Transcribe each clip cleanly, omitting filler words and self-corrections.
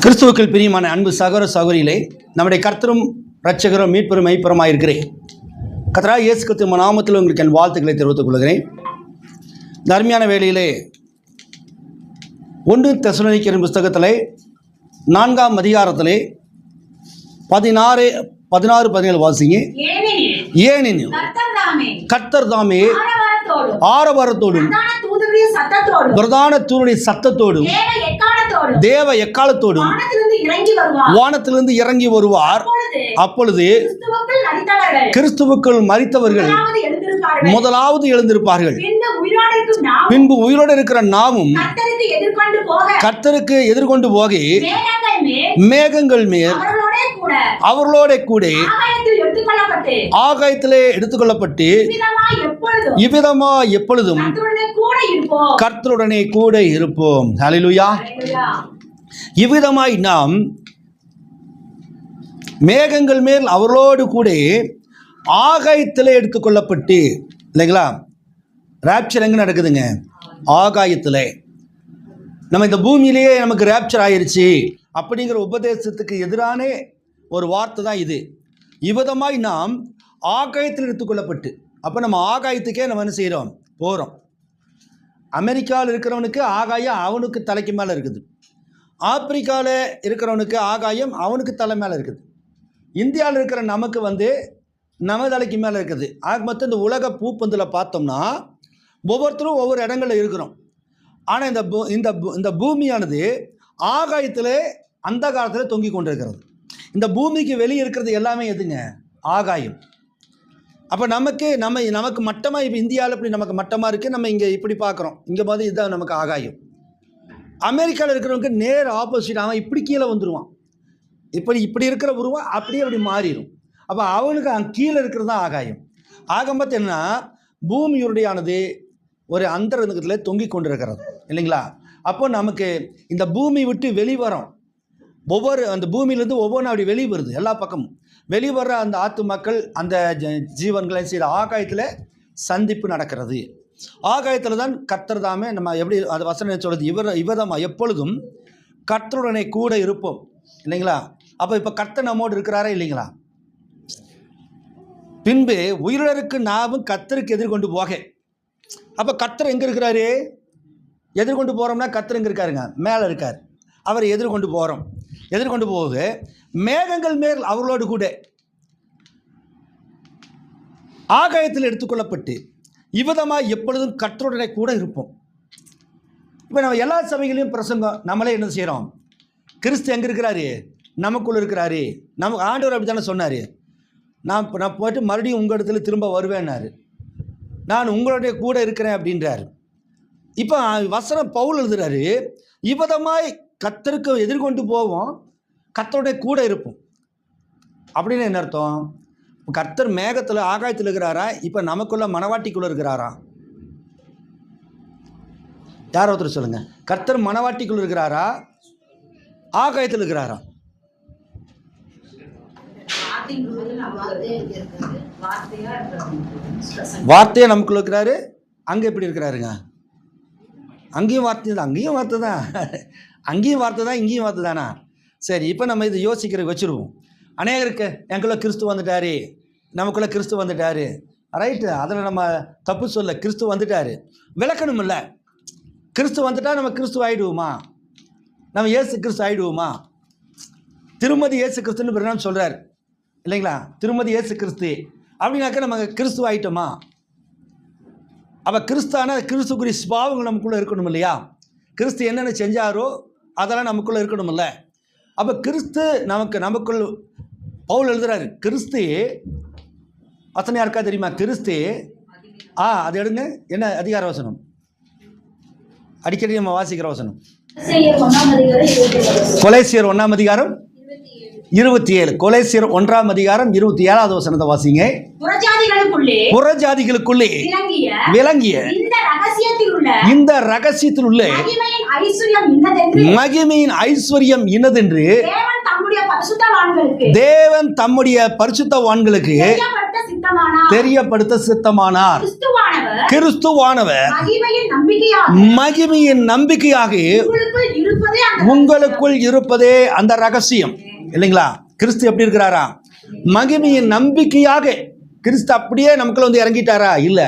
கிறிஸ்துவுக்குள் பிரியமான அன்பு சகோதர சகோதரிகளே, நம்முடைய கர்த்தரும் இரட்சகரும் மீட்பெரும் மெய்ப்பெருமாய் இருக்கிறேன் கர்த்தராகிய இயேசு கிறிஸ்து நாமத்தில் உங்களுக்கு என் வாழ்த்துக்களை தெரிவித்துக் கொள்கிறேன். இந்த அருமையான வேளையிலே 1 தெசலோனிக்கேயர் புஸ்தகத்திலே 4ஆம் அதிகாரத்திலே 16-17 வாசிங்க. ஏனெனில் கர்த்தர் தாமே ஆரவாரத்தோடும் பிரதான தூதனுடைய சத்தத்தோடும் தேவ எக்காலத்தோடும் வானத்திலிருந்து இறங்கி வருவார். அப்பொழுது கிறிஸ்துவுக்குள் மரித்தவர்கள் முதலாவது எழுந்திருப்பார்கள். பின்பு உயிரோடு இருக்கிற நாமும் கர்த்தருக்கு எதிர்கொண்டு போக மேகங்கள் மேல் அவர்களோட கூட ஆகாயத்திலே எடுத்துக்கொள்ளப்பட்டு இவ்விதமா எப்பொழுதும் கர்த்தருடனே கூட இருப்போம். ஹல்லேலூயா. இவ்விதமாய் நாம் மேகங்கள் மேல் அவர்களோடு கூட ஆகாயத்திலே எடுத்துக்கொள்ளப்பட்டு, இல்லைங்களா? ராப்சர் எங்கே நடக்குதுங்க? ஆகாயத்தில். நம்ம இந்த பூமியிலேயே நமக்கு ராப்சர் ஆயிடுச்சு அப்படிங்கிற உபதேசத்துக்கு எதிரான ஒரு வார்த்தை தான் இது. இவ்விதமாய் நாம் ஆகாயத்தில் எடுத்துக்கொள்ளப்பட்டு, அப்போ நம்ம ஆகாயத்துக்கே நம்ம என்ன செய்கிறோம்? போகிறோம். அமெரிக்காவில் இருக்கிறவனுக்கு ஆகாயம் அவனுக்கு தலைக்கு மேலே இருக்குது. ஆப்பிரிக்காவில் இருக்கிறவனுக்கு ஆகாயம் அவனுக்கு தலை மேலே இருக்குது. இந்தியாவில் இருக்கிற நமக்கு நம்ம தலைக்கு மேலே இருக்குது. ஆக மொத்தம் இந்த உலக பூப்பந்தில் பார்த்தோம்னா ஒவ்வொருத்தரும் ஒவ்வொரு இடங்களில் இருக்கிறோம். ஆனால் இந்த பூமியானது ஆகாயத்தில் அந்த காலத்தில் தொங்கி கொண்டிருக்கிறது. இந்த பூமிக்கு வெளியே இருக்கிறது எல்லாமே எதுங்க? ஆகாயம். அப்போ நமக்கு மட்டமாக, இப்போ இந்தியாவில் இப்படி நமக்கு மட்டமாக இருக்குது, நம்ம இங்கே இப்படி பார்க்குறோம், இங்கே மாதிரி இதுதான் நமக்கு ஆகாயம். அமெரிக்காவில் இருக்கிறவங்க நேர் ஆப்போசிட், அவன் இப்படி கீழே வந்துடுவான். இப்படி இருக்கிற உருவம் அப்படியே அப்படி மாறிடும். அப்போ அவனுக்கு கீழே இருக்கிறது தான் ஆகாயம். ஆக பார்த்தீங்கன்னா பூமியுடையானது ஒரு அந்தரங்கத்தில் தொங்கி கொண்டிருக்கிறது, இல்லைங்களா? அப்போ நமக்கு இந்த பூமி விட்டு வெளிவரோம். அந்த பூமியிலேருந்து ஒவ்வொன்றும் அப்படி வெளியே வருது. எல்லா பக்கமும் வெளிவர அந்த ஆத்து மக்கள், அந்த ஜீவன்களை செய்கிற ஆகாயத்தில் சந்திப்பு நடக்கிறது. ஆகாயத்தில் தான் கர்த்தர் தாமே, நம்ம எப்படி அந்த வசனம் சொல்லுது, இவதமாக எப்பொழுதும் கர்த்தருடனே கூட இருப்போம், இல்லைங்களா? அப்போ இப்போ கர்த்தர் நம்மோடு இருக்கிறாரா இல்லைங்களா? பின்பு உயிரிழருக்கு நாமும் கர்த்தருக்கு எதிர்கொண்டு போக. அப்போ கர்த்தர் எங்கே இருக்கிறாரு? எதிர்கொண்டு போகிறோம்னா கர்த்தர் எங்கே இருக்காருங்க? மேலே இருக்கார். அவரை எதிர்கொண்டு போகிறோம். எதிர்கொண்டு போக மேகங்கள் மேல் அவர்களோடு கூட ஆகாயத்தில் எடுத்துக்கொள்ளப்பட்டு இவ்விதமாக எப்பொழுதும் கர்த்தருடனே கூட இருப்போம். இப்போ நம்ம எல்லா சபைகளையும் பிரசங்கம் நம்மளே என்ன செய்கிறோம்? கிறிஸ்து எங்கே இருக்கிறாரு? நமக்குள்ளே இருக்கிறாரு. நமக்கு ஆண்டவர் அப்படி தானே சொன்னார். நான் போய்ட்டு மறுபடியும் உங்கள் இடத்துல திரும்ப வருவேன்னாரு. நான் உங்களுடைய கூட இருக்கிறேன் அப்படின்றாரு. இப்போ வசனம் பவுல் எழுதுறாரு, இவ்விதமாய் கர்த்தருக்கு எதிர்கொண்டு போவோம், கர்த்தருடைய கூட இருப்போம். அப்படின்னு என்ன அர்த்தம்? கர்த்தர் மேகத்தில் ஆகாயத்தில் இருக்கிறாரா? இப்போ நமக்குள்ள மனவாட்டிக்குள்ளே இருக்கிறாரா? யார் ஒருத்தர் சொல்லுங்க. கர்த்தர் மனவாட்டிக்குள்ளே இருக்கிறாரா? ஆகாயத்தில் இருக்கிறாரா? வார்த்தையே நமக்குள்ள இருக்கிறாரு. அங்கே எப்படி இருக்கிறாருங்க? அங்கேயும் வார்த்தை தான், அங்கேயும் வார்த்தை தான், அங்கேயும் வார்த்தை தான், இங்கேயும் வார்த்தை தானா? சரி, இப்போ நம்ம இதை யோசிக்கிற வச்சுருவோம். அநேகருக்கு எங்களுக்குள்ள கிறிஸ்து வந்துட்டாரு, நமக்குள்ளே கிறிஸ்து வந்துட்டாரு, ரைட்டு, அதில் நம்ம தப்பு சொல்ல. கிறிஸ்து வந்துட்டாரு, விளக்கணும் இல்லை? கிறிஸ்து வந்துட்டா நம்ம கிறிஸ்து ஆகிடுவோமா? நம்ம இயேசு கிறிஸ்து ஆகிடுவோமா? திருமதி இயேசு கிறிஸ்துன்னு பிறகு சொல்கிறார், இல்லைங்களா? திருமதி இயேசு கிறிஸ்து அப்படின்னாக்க நம்ம கிறிஸ்து ஆகிட்டோமா? அப்போ கிறிஸ்தான கிறிஸ்துக்குரிய சுபாவங்கள் நமக்குள்ளே இருக்கணும் இல்லையா? கிறிஸ்து என்னென்ன செஞ்சாரோ அதெல்லாம் நமக்குள்ளே இருக்கணும் இல்லை? அப்போ கிறிஸ்து நமக்குள் பவுல் எழுதுறாரு. கிறிஸ்து வசனம் யாருக்கா தெரியுமா? கிறிஸ்து அது எடுங்க. என்ன அதிகார வசனம்? அடிக்கடி நம்ம வாசிக்கிற வசனம். கொலேசியர் 1ஆம் அதிகாரம் 27. கொலேசியர் 1ஆம் அதிகாரம் 27வது வசனத்தை வாசிங்க. புறஜாதிகளுக்குள்ளே விளங்கிய இந்த ரகசியத்தில் உள்ள மகிமையின் ஐஸ்வர்யம் இன்னதென்று தேவன் தம்முடைய பரிசுத்தவான்களுக்கு தெரியப்படுத்த சித்தமானார். கிறிஸ்துவானவர் மகிமையின் நம்பிக்கையாக உங்களுக்குள் இருப்பதே அந்த ரகசியம் இல்லைங்களா? கிறிஸ்து எப்படி இருக்கிறாரா? மகிமையின் நம்பிக்கையாக. கிறிஸ்து அப்படியே நமக்குள்ள வந்து இறங்கிட்டாரா? இல்ல,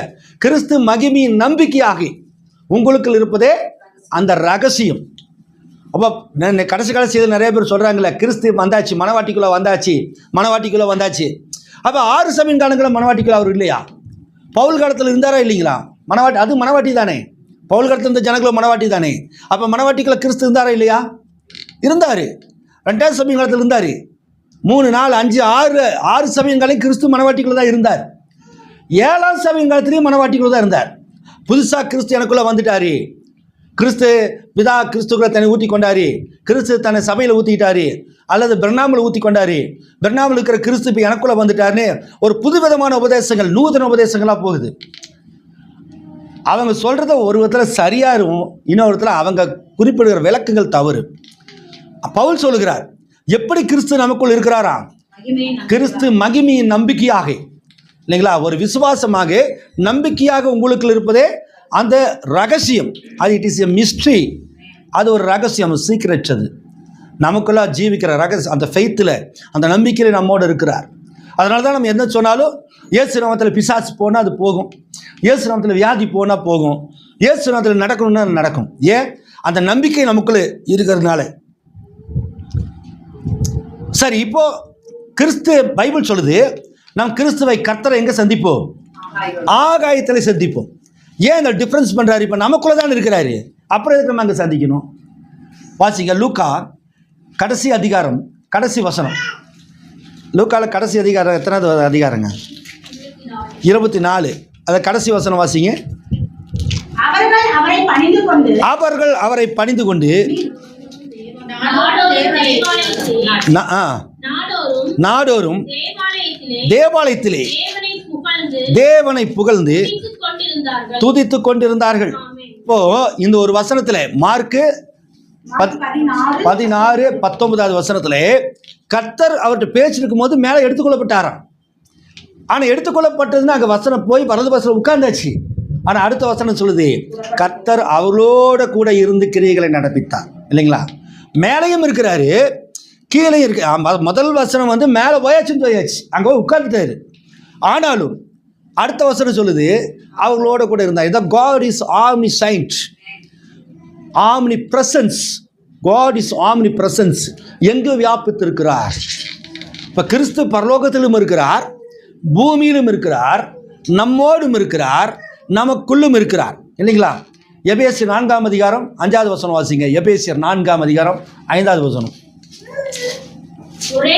கிறிஸ்து மகிமையின் நம்பிக்கையாக உங்களுக்குள் இருப்பதே அந்த ரகசியம். அப்போ கடைசி நிறைய பேர் சொல்றாங்கல்ல, கிறிஸ்து வந்தாச்சு, மனவாட்டிக்குள்ள வந்தாச்சு. அப்ப 6 சபையின் காலங்களில் மனவாட்டிக்குள்ள அவர் இல்லையா? பவுல் காலத்தில் இருந்தாரா இல்லைங்களா? அது மனவாட்டி தானே. பவுல் காலத்தில் இருந்த ஜனங்களும் மனவாட்டி தானே. அப்ப மனவாட்டிக்குள்ள கிறிஸ்து இருந்தாரா இல்லையா? இருந்தாரு. 2ஆம் சபையின் காலத்தில் இருந்தாரு. 3, 4, 5, 6 சபையின் காலம் கிறிஸ்து மனவாட்டிக்குள்ள தான் இருந்தார். 7ஆம் சபையின் காலத்திலையும் மனவாட்டிக்குள்ள தான் இருந்தார். புதுசா கிறிஸ்து எனக்குள்ள வந்துட்டாரு. கிறிஸ்து பிதா கிறிஸ்துக்குள்ள தன்னை ஊற்றி கொண்டாரு. கிறிஸ்து தன்னை சபையில் ஊற்றிக்கிட்டாரு, அல்லது பிரணாமில் ஊற்றி கொண்டாரு. பிரணாமில் இருக்கிற கிறிஸ்து இப்போ எனக்குள்ள வந்துட்டாருன்னு ஒரு புதுவிதமான உபதேசங்கள், நூதன உபதேசங்களாக போகுது. அவங்க சொல்றத ஒரு விதத்தில் சரியா இருக்கும், இன்னொரு விதத்தில் அவங்க குறிப்பிடுகிற விளக்கங்கள் தவறு. பவுல் சொல்லுகிறார், எப்படி கிறிஸ்து நமக்குள் இருக்கிறாரா? கிறிஸ்து மகிமையின் நம்பிக்கையாக இல்லைங்களா? ஒரு விசுவாசமாக நம்பிக்கையாக உங்களுக்கு இருப்பதே அந்த ரகசியம். அது இட் இஸ் எ மிஸ்ட்ரி. அது ஒரு ரகசியம், சீக்ரெட். அது நமக்குள்ள ஜீவிக்கிற ரகசியம். அந்த ஃபெய்த்தில், அந்த நம்பிக்கையில் நம்மோடு இருக்கிறார். அதனால தான் நம்ம என்ன சொன்னாலும், இயேசு நாமத்தில் பிசாசு போனால் அது போகும், இயேசு நாமத்தில் வியாதி போனால் போகும், இயேசு நாமத்தில் நடக்கணும்னா நடக்கும். ஏன்? அந்த நம்பிக்கை நமக்குள்ள இருக்கிறதுனால. சரி, இப்போ கிறிஸ்து பைபிள் சொல்லுது, நாம் கிறிஸ்துவை கர்த்தரை எங்கே சந்திப்போம்? ஆகாயத்தில் சந்திப்போம். ஏன் இந்த டிஃப்ரென்ஸ் பண்ணுறாரு? இப்போ நமக்குள்ளே தான் இருக்கிறாரு, அப்புறம் எதுக்கு நம்ம அங்கே சந்திக்கணும்? வாசிங்க, லூக்கா கடைசி அதிகாரம், கடைசி வசனம். லூக்காவில் கடைசி அதிகாரம் எத்தனாவது அதிகாரங்க? 24. அதை கடைசி வசனம் வாசிங்க. அவர்கள் அவரை பணிந்து கொண்டு நாடோறும் தேவாலயத்திலே தேவனை புகழ்ந்து துதித்துக் கொண்டிருந்தார்கள். இப்போ இந்த ஒரு வசனத்துல, மார்க்கு 16:19 வசனத்துல, கர்த்தர் அவர்கிட்ட பேச்சிருக்கும் போது மேலே எடுத்துக்கொள்ளப்பட்டாராம். ஆனா எடுத்துக்கொள்ளப்பட்டதுன்னு அங்க வசனம் போய் வலது வசனம் உட்கார்ந்தாச்சு. ஆனா அடுத்த வசனம் சொல்லுது, கர்த்தர் அவளோட கூட இருந்து கிரியைகளை நடப்பித்தார் இல்லைங்களா? மேலையும் இருக்கிறாரு, கீழே இருக்கு. முதல் வசனம் வந்து மேலே போயாச்சுன்னு போயாச்சு, அங்கே போய் உட்கார்ந்துட்டாரு. ஆனாலும் அடுத்த வசனம் சொல்லுது, அவங்களோட கூட இருந்தார். இதான் God is omniscient, omnipresence. God is omnipresence. எங்கு வியாபித்திருக்கிறார்? இப்போ கிறிஸ்து பரலோகத்திலும் இருக்கிறார், பூமியிலும் இருக்கிறார், நம்மோடும் இருக்கிறார், நமக்குள்ளும் இருக்கிறார் இல்லைங்களா? எபேசியர் 4ஆம் அதிகாரம் 5வது வசனம் வாசிங்க. எபேசியர் 4ஆம் அதிகாரம் 5வது வசனம். ஒரே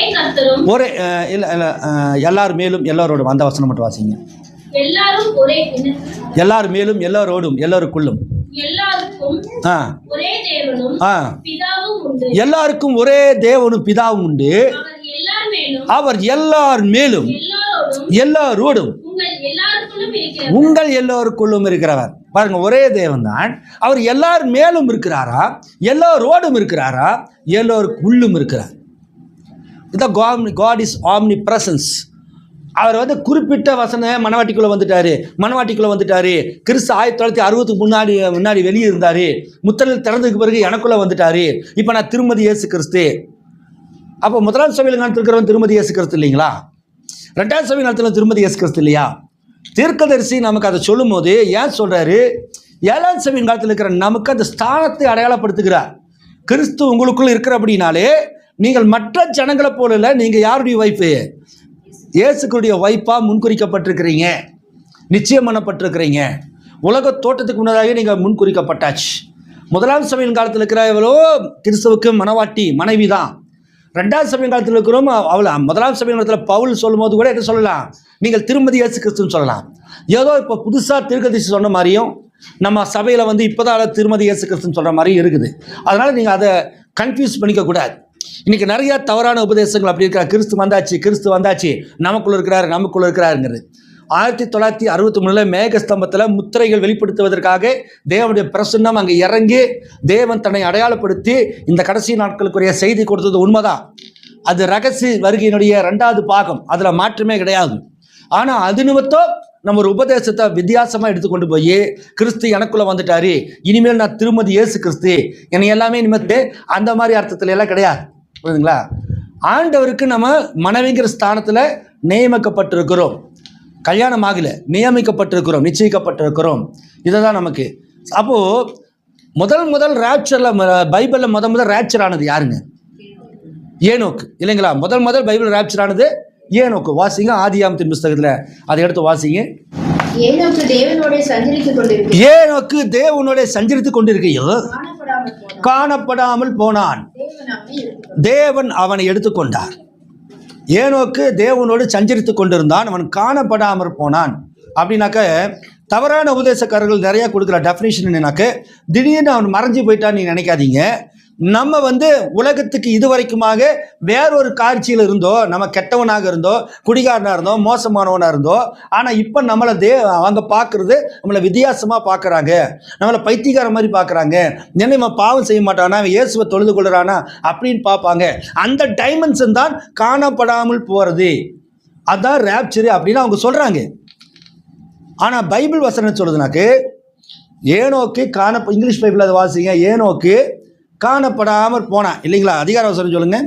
எல்லாரும் மேலும் எல்லோரோடும், அந்த வசனம் மட்டும் வாசிங்க. எல்லாரும் மேலும் எல்லோரோடும் எல்லோருக்குள்ளும் எல்லாருக்கும் ஒரே தேவனும் பிதாவும் உண்டு. அவர் எல்லார் மேலும் எல்லாரோடும் உங்கள் எல்லோருக்குள்ளும் இருக்கிறவர். பாருங்க, ஒரே தேவன் தான். அவர் எல்லார் மேலும் இருக்கிறாரா, எல்லோரோடும் இருக்கிறாரா, எல்லோருக்குள்ளும் இருக்கிறார். இதான் God is omnipresence. அவர் வந்து குறிப்பிட்ட வசனம் மனவாட்டிக்குள்ளே வந்துட்டாரு. கிறிஸ்து 1960 முன்னாடி வெளியே இருந்தார், முத்தலில் திறந்ததுக்கு பிறகு எனக்குள்ளே வந்துட்டாரு. இப்போ நான் திருமதி இயேசு கிறிஸ்து. அப்போ முதலாம் சபையில் காலத்தில் இருக்கிறவன் திருமதி இயேசு கிறிஸ்து இல்லைங்களா? 2ஆம் சபை காலத்தில் திருமதி இயேசு கிறிஸ்து இல்லையா? தீர்க்கதரிசி நமக்கு அதை சொல்லும் போது ஏன் சொல்றாரு? 7ஆம் சபையின் காலத்தில் இருக்கிற நமக்கு அந்த ஸ்தானத்தை அடையாளப்படுத்துகிறார். கிறிஸ்து உங்களுக்குள்ள இருக்கிற அப்படின்னாலே நீங்கள் மற்ற ஜனங்களை போல இல்லை, நீங்க யாருடைய வைப்பு? இயேசுக்குடைய வைப்பா முன்குறிக்கப்பட்டிருக்கிறீங்க, நிச்சயம் பண்ணப்பட்டிருக்கிறீங்க. உலக தோட்டத்துக்கு முன்னதாக நீங்கள் முன்குறிக்கப்பட்டாச்சு. முதலாம் சபையின் காலத்தில் இருக்கிற எவ்வளோ கிறிஸ்துவுக்கு மனவாட்டி மனைவி தான். 2ஆம் சபையின் காலத்தில் இருக்கிறோம் அவளை. முதலாம் சபையின் காலத்தில் பவுல் சொல்லும் போது கூட என்ன சொல்லலாம்? நீங்கள் திருமதி இயேசு கிறிஸ்துன்னு சொல்லலாம். ஏதோ இப்போ புதுசாக தீர்க்கதரிசி சொன்ன மாதிரியும் நம்ம சபையில் வந்து இப்போதான் திருமதி இயேசு கிறிஸ்துன்னு சொல்கிற மாதிரியும் இருக்குது. அதனால் நீங்கள் அதை கன்ஃபியூஸ் பண்ணிக்க கூடாது. இன்னைக்கு நிறைய தவறான உபதேசங்கள் அப்படி இருக்கிற, கிறிஸ்து வந்தாச்சு நமக்குள்ள இருக்கிறாருங்கிறது. 1963 மேகஸ்தம்பத்தில் முத்திரைகள் வெளிப்படுத்துவதற்காக தேவனுடைய பிரசன்னம் அங்கே இறங்கி தேவன் தன்னை அடையாளப்படுத்தி இந்த கடைசி நாட்களுக்குரிய செய்தி கொடுத்தது உண்மைதான். அது ரகசிய வருகையினுடைய 2வது பாகம், அதில் மாற்றமே கிடையாது. ஆனால் அது நிமித்தம் நம்ம ஒரு உபதேசத்தை வித்தியாசமாக எடுத்துக்கொண்டு போய் கிறிஸ்து எனக்குள்ளே வந்துட்டாரு, இனிமேல் நான் திருமதி இயேசு கிறிஸ்து என்னை எல்லாமே நிமித்து அந்த மாதிரி அர்த்தத்துல எல்லாம் கிடையாது. புரியுதுங்களா? ஆண்டவருக்கு நம்ம மனைவிங்கிற ஸ்தானத்தில் நியமிக்கப்பட்டிருக்கிறோம். கல்யாணம் ஆகல, நியமிக்கப்பட்டிருக்கிறோம், நிச்சயிக்கப்பட்டிருக்கிறோம். இதை தான் நமக்கு. அப்போது முதல் ரேப்சரில் பைபிளில் முதல் ரேப்சர் ஆனது யாருங்க? ஏனோக்கு இல்லைங்களா? முதல் பைபிள் ரேப்சர் ஆனது ஏனோக்கு. வாசிங்க ஆதியாகமத்தின் புஸ்தகத்தில் அதை எடுத்து வாசிங்க. ஏனோக்கு தேவனோட சஞ்சரித்து கொண்டிருக்கையில் காணப்படாமல் போனான், தேவன் அவனை எடுத்துக்கொண்டார். ஏனோக்கு தேவனோடு சஞ்சரித்து கொண்டிருந்தான், அவன் காணப்படாமல் போனான். அப்படின்னாக்க தவறான உபதேசக்காரர்கள் நிறையா கொடுக்குற டெஃபினேஷன் என்னன்னாக்க திடீர்னு அவன் மறைஞ்சு போயிட்டான்னு நீங்கள் நினைக்காதீங்க. நம்ம உலகத்துக்கு இதுவரைக்குமாக வேறொரு காட்சியில் இருந்தோ, நம்ம கெட்டவனாக இருந்தோ, குடிகாரனாக இருந்தோ, மோசமானவனாக இருந்தோ, ஆனால் இப்போ நம்மளை அவங்க பார்க்குறது நம்மளை வித்தியாசமாக பார்க்குறாங்க, நம்மளை பைத்தியக்கார மாதிரி பார்க்குறாங்க. என்ன இவன் பாவம் செய்ய மாட்டானா, அவன் இயேசுவை தொழுது கொள்கிறானா அப்படின்னு பார்ப்பாங்க. அந்த டைமென்ஷன் தான் காணப்படாமல் போகிறது, அதுதான் ரேப்சரு அப்படின்னு அவங்க சொல்கிறாங்க. ஆனால் பைபிள் வசனம் சொல்லுதுனாக்கு ஏனோக்கு இங்கிலீஷ் பைபிள் அதை வாசிங்க. ஏனோக்கு காணப்படாமல் போனான் இல்லைங்களா? அதிகார வசனம் சொல்லுங்க.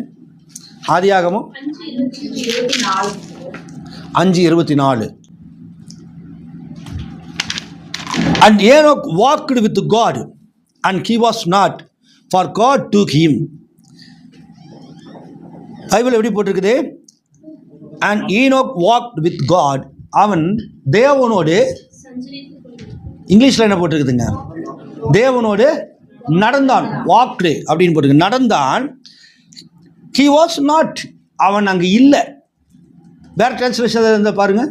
ஆதியாகமம் 5:24. And Enoch walked with God, and he was not, for God took him. Bible எப்படி போட்டிருக்குது? And Enoch walked with God, அவன் தேவனோடு, இங்கிலீஷில் என்ன போட்டிருக்குதுங்க? தேவனோடு நடந்தான். வாக்டு அப்படின்னு போட்டிருக்கு. நடந்தான். he was not, அவன் அங்கே இல்லை. வேற டிரான்ஸ்லேஷன் இருந்தால் பாருங்க,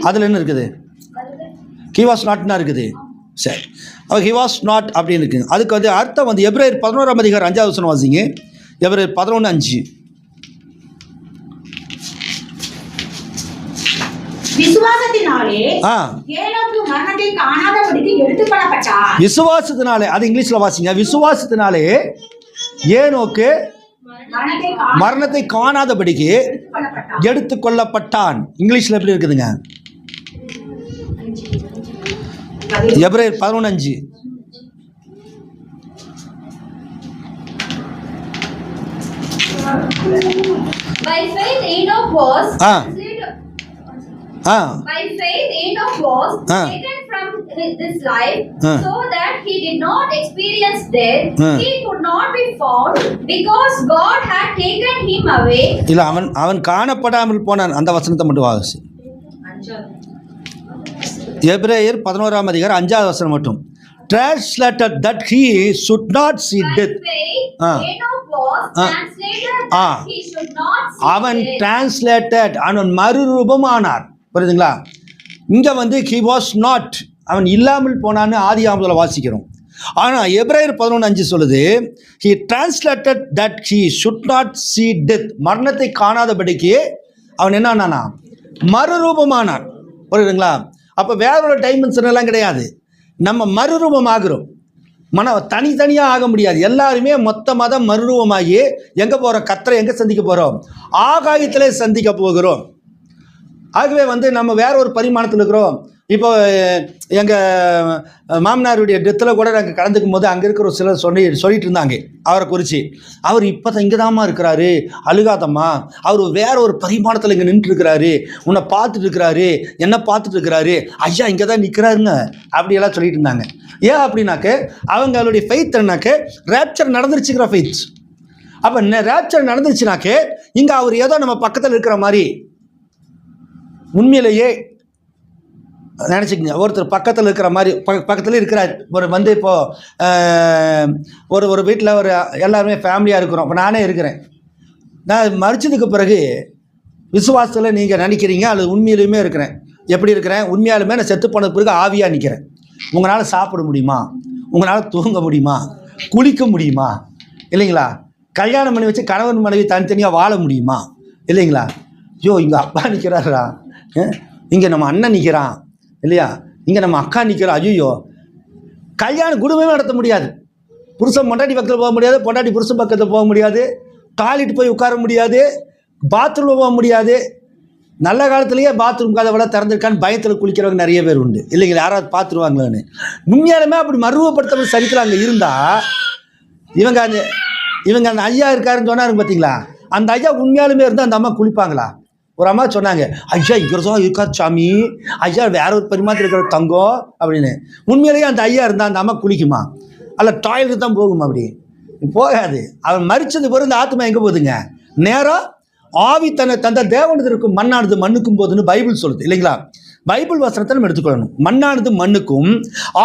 அதில் என்ன இருக்குது? he was notனா இருக்குது. சரி, he was not அப்படின்னு இருக்குங்க. அதுக்கு அர்த்தம் எபிரேயர் 11ஆம் அதிகாரம் 5வது வசனம் வாசிங்க. எபிரேயர் 11:5. விசுவாசத்தினாலே ஏனோக்கு மரணத்தை காணாதபடிக்கு எடுத்துக்கொள்ளப்பட்டான். விசுவாசத்தினாலே, அது இங்கிலீஷ்ல வாசிங்க. விசுவாசத்தினாலே ஏனோக்கு மரணத்தை காணாதபடிக்கு எடுத்துக்கொள்ளப்பட்டான். இங்கிலீஷ்ல எப்படி இருக்குதுங்க? எபிரேயர் 11:5. By faith Enoch was by faith Enoch was taken from this life so that he did not experience death. He could not be found because God had taken him away. இல்ல, அவன் காணப்படாமல் போனான். அந்த வசனத்தை மட்டும் வாசி. எபிரேயர் 11ஆம் அதிகாரம் 5வது வசனம் மட்டும். Translated that he should not see death. Enoch was translated that he should not see death. அவன் translated, அவன் மறுரூபமானார். புரியுதுங்களா? இங்கே he was not, அவன் இல்லாமல் போனான்னு ஆதியாகமத்தில் வாசிக்கிறோம். ஆனால் எபிரேயர் 11:5 சொல்லுது he translated that he should not see death, மரணத்தை காணாதபடிக்கு அவன் என்னன்னா மறுரூபமானான். புரியுதுங்களா? அப்போ வேற ஒரு டைமென்ஷன் எல்லாம் கிடையாது. நம்ம மறுரூபம் ஆகிறோம். தனித்தனியாக ஆக முடியாது. எல்லாருமே மொத்தமாக தான் மறுரூபமாகி எங்கே போகிறோம்? கர்த்தரை எங்கே சந்திக்க போகிறோம்? ஆகாயத்திலே சந்திக்க போகிறோம். ஆகவே நம்ம வேற ஒரு பரிமாணத்தில் இருக்கிறோம். இப்போ எங்கள் மாமனாருடைய டெத்தில் கூட நாங்கள் கலந்துக்கும் போது அங்கே இருக்கிற சிலர் சொல்லிட்டு இருந்தாங்க அவரை குறித்து. அவர் இப்போ தான் இங்கே தாம்மா இருக்கிறாரு, அழுகாதம்மா, அவர் வேற ஒரு பரிமாணத்தில் இங்கே நின்றுட்டு இருக்கிறாரு, உன்னை பார்த்துட்டு இருக்கிறாரு, என்ன பார்த்துட்டு இருக்கிறாரு, ஐயா இங்கே தான் நிற்கிறாருங்க அப்படியெல்லாம் சொல்லிட்டு இருந்தாங்க. ஏன் அப்படின்னாக்க அவங்களுடைய ஃபெய்த் என்னன்னாக்க ரேப்சர் நடந்துருச்சுக்கிற ஃபெய்த். அப்போ ரேப்சர் நடந்துருச்சுனாக்க இங்கே அவர் ஏதோ நம்ம பக்கத்தில் இருக்கிற மாதிரி உண்மையிலேயே நினச்சிக்கங்க. ஒருத்தர் பக்கத்தில் இருக்கிற மாதிரி பக்கத்தில் இருக்கிறார். ஒரு இப்போது ஒரு வீட்டில் எல்லாருமே ஃபேமிலியாக இருக்கிறோம். இப்போ நானே இருக்கிறேன். நான் மறிச்சதுக்கு பிறகு விசுவாசத்தில் நீங்கள் நினைக்கிறீங்க அல்லது உண்மையிலுமே இருக்கிறேன். எப்படி இருக்கிறேன்? உண்மையாலுமே நான் செத்து போனது பிறகு ஆவியாக நிற்கிறேன். உங்களால் சாப்பிட முடியுமா? உங்களால் தூங்க முடியுமா? குளிக்க முடியுமா? இல்லைங்களா? கல்யாணம் பண்ணி வச்சு கணவன் மனைவி தனித்தனியாக வாழ முடியுமா? இல்லைங்களா? ஐயோ இங்கே அப்பா நிற்கிறாரா, இங்கே நம்ம அண்ணன் நிற்கிறான் இல்லையா, இங்கே நம்ம அக்கா நிற்கிறோம். ஐயோ கல்யாணம் குடும்பமே நடத்த முடியாது. புருஷன் பொண்டாட்டி பக்கத்தில் போக முடியாது, பொண்டாட்டி புருஷன் பக்கத்தில் போக முடியாது, டாய்லெட் போய் உட்கார முடியாது, பாத்ரூம் போக முடியாது. நல்ல காலத்துலேயே பாத்ரூம் கதவை திறந்துருக்கான்னு பயத்தில் குளிக்கிறவங்க நிறைய பேர் உண்டு இல்லைங்களா? யாராவது பார்த்துருவாங்களான்னு. உண்மையாலுமே அப்படி மறுவப்படுத்த சரித்திரம் அங்கே இருந்தால் இவங்க அந்த ஐயா இருக்காருன்னு சொன்னாருங்க பார்த்தீங்களா? அந்த ஐயா உண்மையாலுமே இருந்தால் அந்த அம்மா குளிப்பாங்களா? ஒரு அம்மா சொன்னாங்க, ஐயா இங்கிறதும் இருக்காது சாமி, ஐயா வேற ஒரு பரிமாற்றம் இருக்கிற தங்கம் அப்படின்னு. உண்மையிலேயே அந்த ஐயா இருந்தால் அந்த அம்மா குளிக்குமா? அல்ல டாய்லெட் தான் போகுமா? அப்படி போகாது. அவன் மரிச்சது பிறகு இந்த ஆத்மா எங்கே போகுதுங்க? நேரம் ஆவி தன்னை தந்த தேவனது இருக்கும் மண்ணானது மண்ணுக்கும் போதுன்னு பைபிள் சொல்லுது இல்லைங்களா? பைபிள் வசனத்தை நம்ம எடுத்துக்கொள்ளணும். மண்ணானது மண்ணுக்கும்